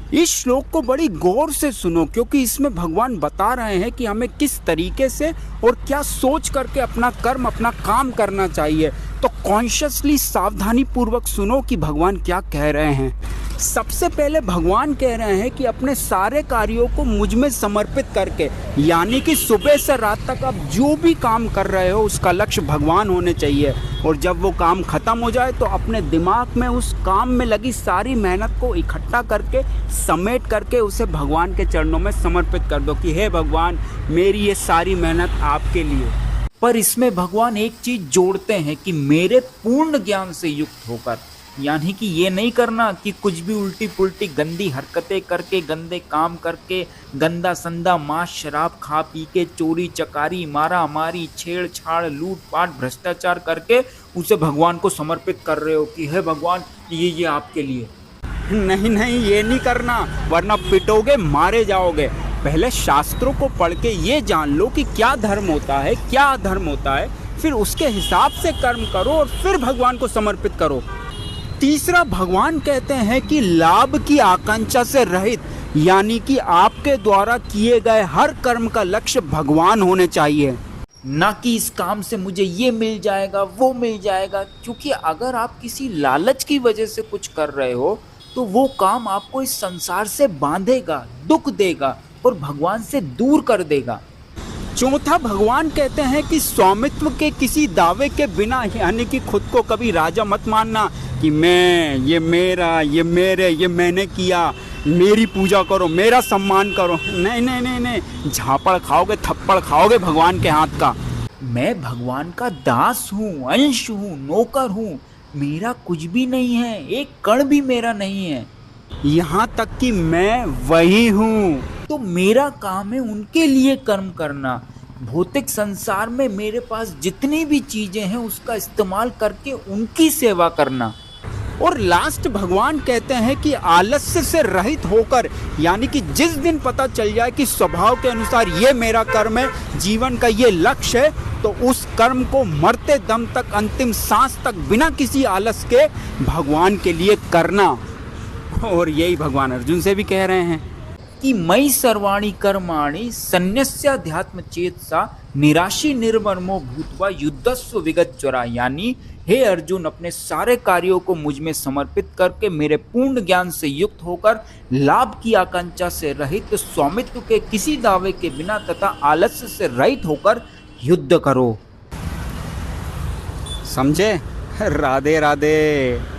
इस श्लोक को बड़ी गौर से सुनो, क्योंकि इसमें भगवान बता रहे हैं कि हमें किस तरीके से और क्या सोच करके अपना कर्म, अपना काम करना चाहिए। तो कॉन्शियसली, सावधानी पूर्वक सुनो कि भगवान क्या कह रहे हैं। सबसे पहले भगवान कह रहे हैं कि अपने सारे कार्यों को मुझ में समर्पित करके, यानी कि सुबह से रात तक आप जो भी काम कर रहे हो उसका लक्ष्य भगवान होने चाहिए। और जब वो काम खत्म हो जाए तो अपने दिमाग में उस काम में लगी सारी मेहनत को इकट्ठा करके, समेट करके उसे भगवान के चरणों में समर्पित कर दो कि हे भगवान, मेरी ये सारी मेहनत आपके लिए। पर इसमें भगवान एक चीज जोड़ते हैं कि मेरे पूर्ण ज्ञान से युक्त होकर, यानी कि ये नहीं करना कि कुछ भी उल्टी पुल्टी गंदी हरकतें करके, गंदे काम करके, गंदा संदा मांस शराब खा पी के, चोरी चकारी, मारा मारी, छेड़छाड़, लूटपाट, भ्रष्टाचार करके उसे भगवान को समर्पित कर रहे हो कि हे भगवान, ये आपके लिए। नहीं नहीं, ये नहीं करना, वरना पिटोगे, मारे जाओगे। पहले शास्त्रों को पढ़ के ये जान लो कि क्या धर्म होता है, क्या अधर्म होता है, फिर उसके हिसाब से कर्म करो और फिर भगवान को समर्पित करो। तीसरा, भगवान कहते हैं कि लाभ की आकांक्षा से रहित, यानी कि आपके द्वारा किए गए हर कर्म का लक्ष्य भगवान होने चाहिए, ना कि इस काम से मुझे ये मिल जाएगा, वो मिल जाएगा। क्योंकि अगर आप किसी लालच की वजह से कुछ कर रहे हो तो वो काम आपको इस संसार से बांधेगा, दुख देगा और भगवान से दूर कर देगा। चौथा, भगवान कहते हैं कि स्वामित्व के किसी दावे के बिना, यानी कि खुद को कभी राजा मत मानना कि मैं, ये मेरा, ये मेरे, ये मैंने किया, मेरी पूजा करो, मेरा सम्मान करो। नहीं नहीं नहीं नहीं, झापड़ खाओगे, थप्पड़ खाओगे भगवान के हाथ का। मैं भगवान का दास हूँ, अंश हूँ, नौकर हूँ, मेरा कुछ भी नहीं है, एक कण भी मेरा नहीं है, यहाँ तक कि मैं वही हूँ। तो मेरा काम है उनके लिए कर्म करना। भौतिक संसार में मेरे पास जितनी भी चीजें हैं उसका इस्तेमाल करके उनकी सेवा करना। और लास्ट, भगवान कहते हैं कि आलस्य से रहित होकर, यानी कि जिस दिन पता चल जाए कि स्वभाव के अनुसार ये मेरा कर्म है, जीवन का ये लक्ष्य है, तो उस कर्म को मरते दम तक, अंतिम सांस तक, बिना किसी आलस के भगवान के लिए करना। और यही भगवान अर्जुन से भी कह रहे हैं कि मयि सर्वाणि कर्माणि सन्न्यस्याध्यात्म चेतसा निराशी निर्ममो भूत्वा युद्धस्व विगतज्वरा, यानी हे अर्जुन, अपने सारे कार्यों को मुझ में समर्पित करके, मेरे पूर्ण ज्ञान से युक्त होकर, लाभ की आकांक्षा से रहित, स्वामित्व के किसी दावे के बिना तथा आलस्य से रहित होकर युद्ध करो। समझे? राधे राधे।